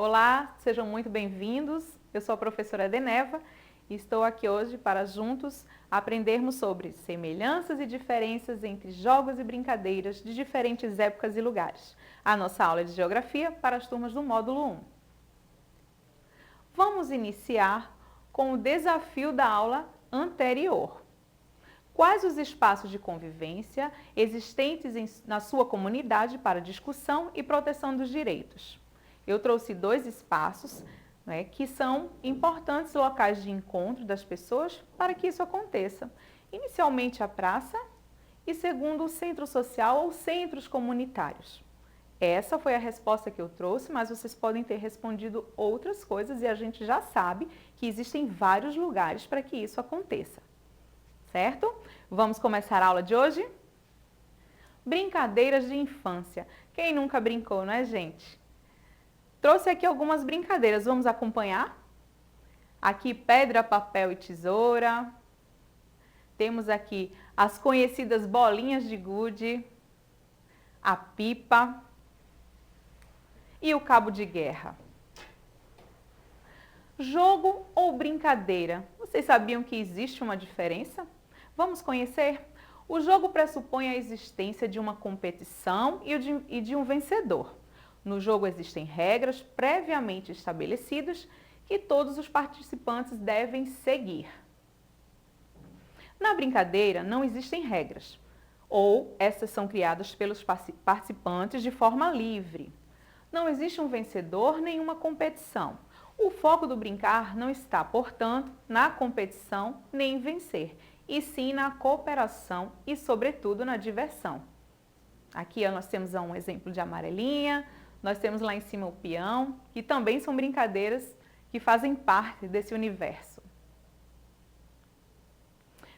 Olá, sejam muito bem-vindos. Eu sou a professora Deneva e estou aqui hoje para juntos aprendermos sobre semelhanças e diferenças entre jogos e brincadeiras de diferentes épocas e lugares. A nossa aula é de Geografia para as turmas do módulo 1. Vamos iniciar com o desafio da aula anterior. Quais os espaços de convivência existentes na sua comunidade para discussão e proteção dos direitos? Eu trouxe dois espaços, que são importantes locais de encontro das pessoas para que isso aconteça. Inicialmente a praça e segundo o centro social ou centros comunitários. Essa foi a resposta que eu trouxe, mas vocês podem ter respondido outras coisas e a gente já sabe que existem vários lugares para que isso aconteça. Certo? Vamos começar a aula de hoje? Brincadeiras de infância. Quem nunca brincou, não é, gente? Trouxe aqui algumas brincadeiras, vamos acompanhar? Aqui pedra, papel e tesoura. Temos aqui as conhecidas bolinhas de gude, a pipa e o cabo de guerra. Jogo ou brincadeira? Vocês sabiam que existe uma diferença? Vamos conhecer? O jogo pressupõe a existência de uma competição e de um vencedor. No jogo existem regras previamente estabelecidas que todos os participantes devem seguir. Na brincadeira não existem regras, ou essas são criadas pelos participantes de forma livre. Não existe um vencedor nem uma competição. O foco do brincar não está, portanto, na competição nem em vencer, e sim na cooperação e, sobretudo, na diversão. Aqui nós temos um exemplo de amarelinha, nós temos lá em cima o peão, que também são brincadeiras que fazem parte desse universo.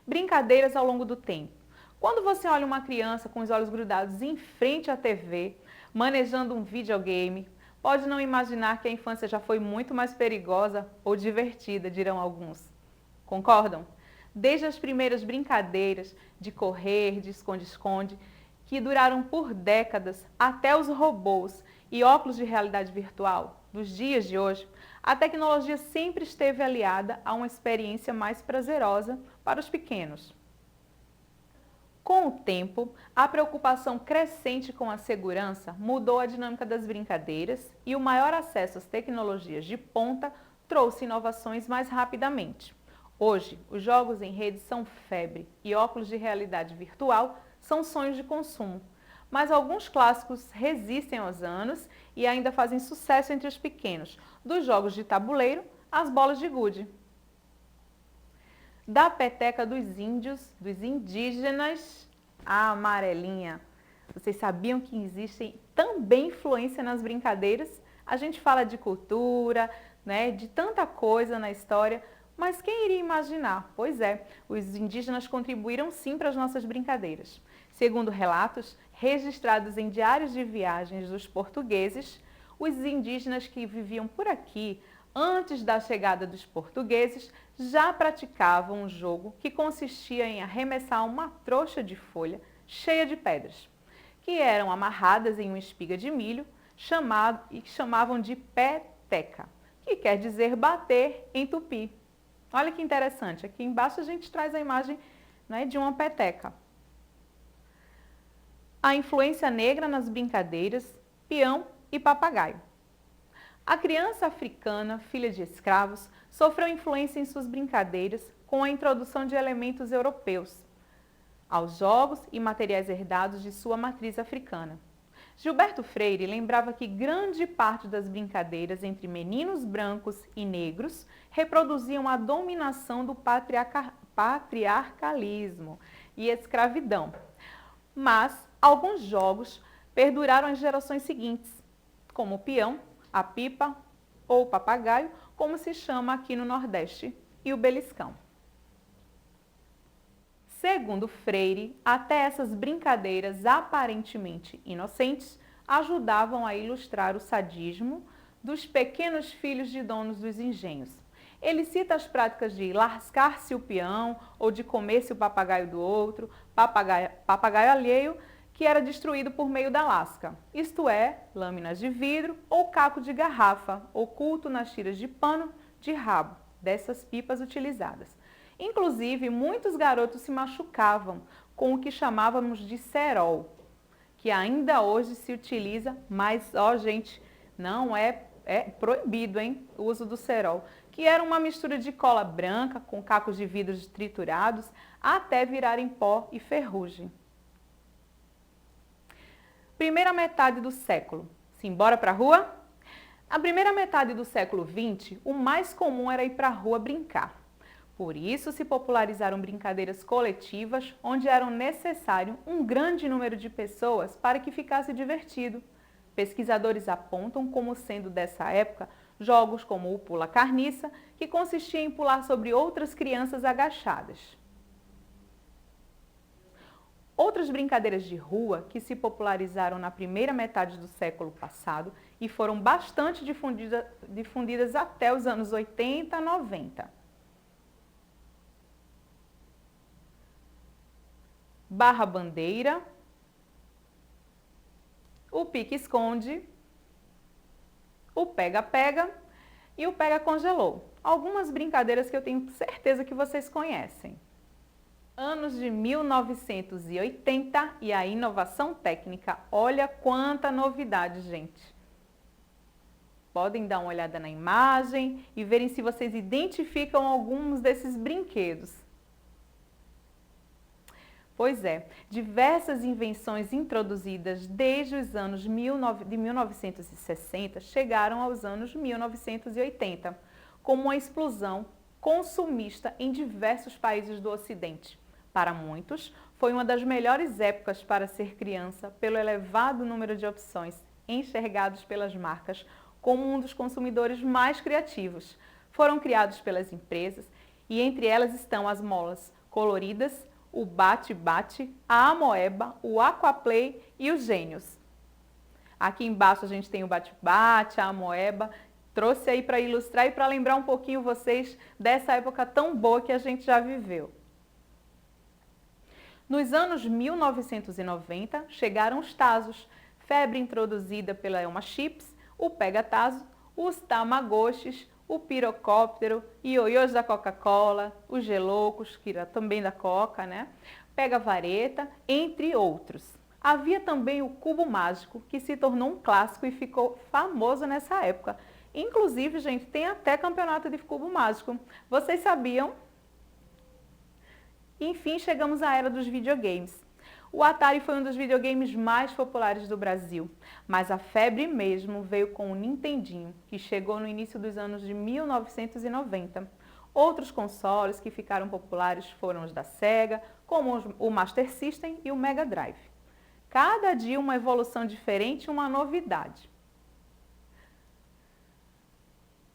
Brincadeiras ao longo do tempo. Quando você olha uma criança com os olhos grudados em frente à TV, manejando um videogame, pode não imaginar que a infância já foi muito mais perigosa ou divertida, dirão alguns. Concordam? Desde as primeiras brincadeiras de correr, de esconde-esconde, que duraram por décadas, até os robôs e óculos de realidade virtual dos dias de hoje, a tecnologia sempre esteve aliada a uma experiência mais prazerosa para os pequenos. Com o tempo, a preocupação crescente com a segurança mudou a dinâmica das brincadeiras e o maior acesso às tecnologias de ponta trouxe inovações mais rapidamente. Hoje, os jogos em rede são febre e óculos de realidade virtual são sonhos de consumo, mas alguns clássicos resistem aos anos e ainda fazem sucesso entre os pequenos, dos jogos de tabuleiro às bolas de gude. Da peteca dos índios, dos indígenas, a amarelinha. Vocês sabiam que existem também influência nas brincadeiras? A gente fala de cultura, de tanta coisa na história, mas quem iria imaginar? Pois é, os indígenas contribuíram sim para as nossas brincadeiras. Segundo relatos registrados em diários de viagens dos portugueses, os indígenas que viviam por aqui antes da chegada dos portugueses já praticavam um jogo que consistia em arremessar uma trouxa de folha cheia de pedras, que eram amarradas em uma espiga de milho e que chamavam de peteca, que quer dizer bater em tupi. Olha que interessante, aqui embaixo a gente traz a imagem de uma peteca. A influência negra nas brincadeiras, peão e papagaio. A criança africana, filha de escravos, sofreu influência em suas brincadeiras com a introdução de elementos europeus aos jogos e materiais herdados de sua matriz africana. Gilberto Freire lembrava que grande parte das brincadeiras entre meninos brancos e negros reproduziam a dominação do patriarcalismo e escravidão. Mas alguns jogos perduraram as gerações seguintes, como o peão, a pipa ou o papagaio, como se chama aqui no Nordeste, e o beliscão. Segundo Freire, até essas brincadeiras aparentemente inocentes ajudavam a ilustrar o sadismo dos pequenos filhos de donos dos engenhos. Ele cita as práticas de lascar-se o peão ou de comer-se o papagaio do outro, papagaio alheio, que era destruído por meio da lasca, isto é, lâminas de vidro ou caco de garrafa, oculto nas tiras de pano de rabo dessas pipas utilizadas. Inclusive, muitos garotos se machucavam com o que chamávamos de cerol, que ainda hoje se utiliza, mas, ó gente, não é proibido, hein, o uso do cerol, que era uma mistura de cola branca com cacos de vidros triturados até virar em pó e ferrugem. Primeira metade do século. Simbora para a rua? A primeira metade do século XX, o mais comum era ir para a rua brincar. Por isso se popularizaram brincadeiras coletivas, onde era necessário um grande número de pessoas para que ficasse divertido. Pesquisadores apontam como sendo dessa época jogos como o pula-carniça, que consistia em pular sobre outras crianças agachadas. Outras brincadeiras de rua que se popularizaram na primeira metade do século passado e foram bastante difundidas até os anos 80 e 90. Barra-bandeira, o pique-esconde, o pega-pega e o pega-congelou. Algumas brincadeiras que eu tenho certeza que vocês conhecem. Anos de 1980 e a inovação técnica. Olha quanta novidade, gente. Podem dar uma olhada na imagem e verem se vocês identificam alguns desses brinquedos. Pois é, diversas invenções introduzidas desde os anos de 1960 chegaram aos anos 1980, como uma explosão consumista em diversos países do Ocidente. Para muitos, foi uma das melhores épocas para ser criança pelo elevado número de opções enxergados pelas marcas como um dos consumidores mais criativos. Foram criados pelas empresas e entre elas estão as molas coloridas, o bate-bate, a amoeba, o aquaplay e os gênios. Aqui embaixo a gente tem o bate-bate, a amoeba. Trouxe aí para ilustrar e para lembrar um pouquinho vocês dessa época tão boa que a gente já viveu. Nos anos 1990, chegaram os tazos, febre introduzida pela Elma Chips, o pega-tazo, os tamagotchis, o pirocóptero, ioiôs da Coca-Cola, os geloucos, que era também da Coca, né? Pega-vareta, entre outros. Havia também o cubo mágico, que se tornou um clássico e ficou famoso nessa época. Inclusive, gente, tem até campeonato de cubo mágico. Vocês sabiam? Enfim, chegamos à era dos videogames. O Atari foi um dos videogames mais populares do Brasil, mas a febre mesmo veio com o Nintendinho, que chegou no início dos anos de 1990. Outros consoles que ficaram populares foram os da Sega, como o Master System e o Mega Drive. Cada dia uma evolução diferente e uma novidade.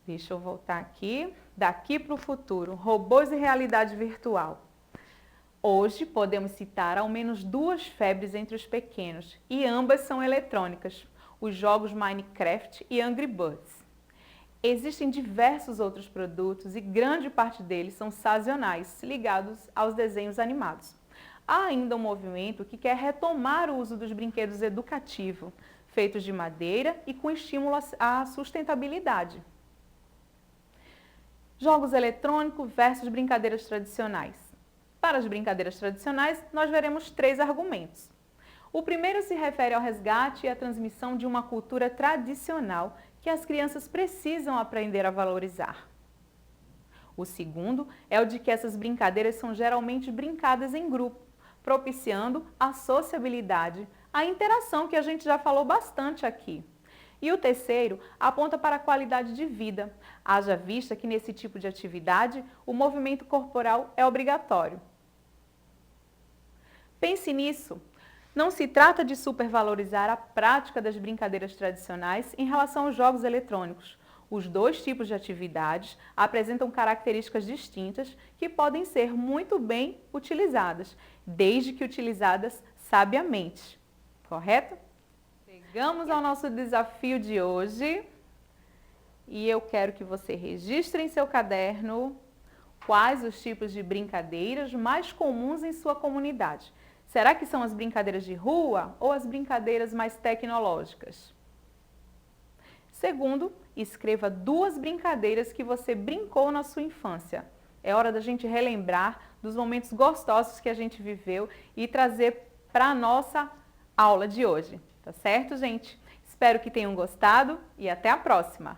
Deixa eu voltar aqui. Daqui para o futuro, robôs e realidade virtual. Hoje podemos citar ao menos duas febres entre os pequenos, e ambas são eletrônicas, os jogos Minecraft e Angry Birds. Existem diversos outros produtos e grande parte deles são sazonais, ligados aos desenhos animados. Há ainda um movimento que quer retomar o uso dos brinquedos educativos, feitos de madeira e com estímulo à sustentabilidade. Jogos eletrônicos versus brincadeiras tradicionais. Para as brincadeiras tradicionais, nós veremos três argumentos. O primeiro se refere ao resgate e à transmissão de uma cultura tradicional que as crianças precisam aprender a valorizar. O segundo é o de que essas brincadeiras são geralmente brincadas em grupo, propiciando a sociabilidade, a interação que a gente já falou bastante aqui. E o terceiro aponta para a qualidade de vida, haja vista que nesse tipo de atividade o movimento corporal é obrigatório. Pense nisso. Não se trata de supervalorizar a prática das brincadeiras tradicionais em relação aos jogos eletrônicos. Os dois tipos de atividades apresentam características distintas que podem ser muito bem utilizadas, desde que utilizadas sabiamente. Correto? Chegamos ao nosso desafio de hoje e eu quero que você registre em seu caderno quais os tipos de brincadeiras mais comuns em sua comunidade. Será que são as brincadeiras de rua ou as brincadeiras mais tecnológicas? Segundo, escreva 2 brincadeiras que você brincou na sua infância. É hora da gente relembrar dos momentos gostosos que a gente viveu e trazer para a nossa aula de hoje. Tá certo, gente? Espero que tenham gostado e até a próxima!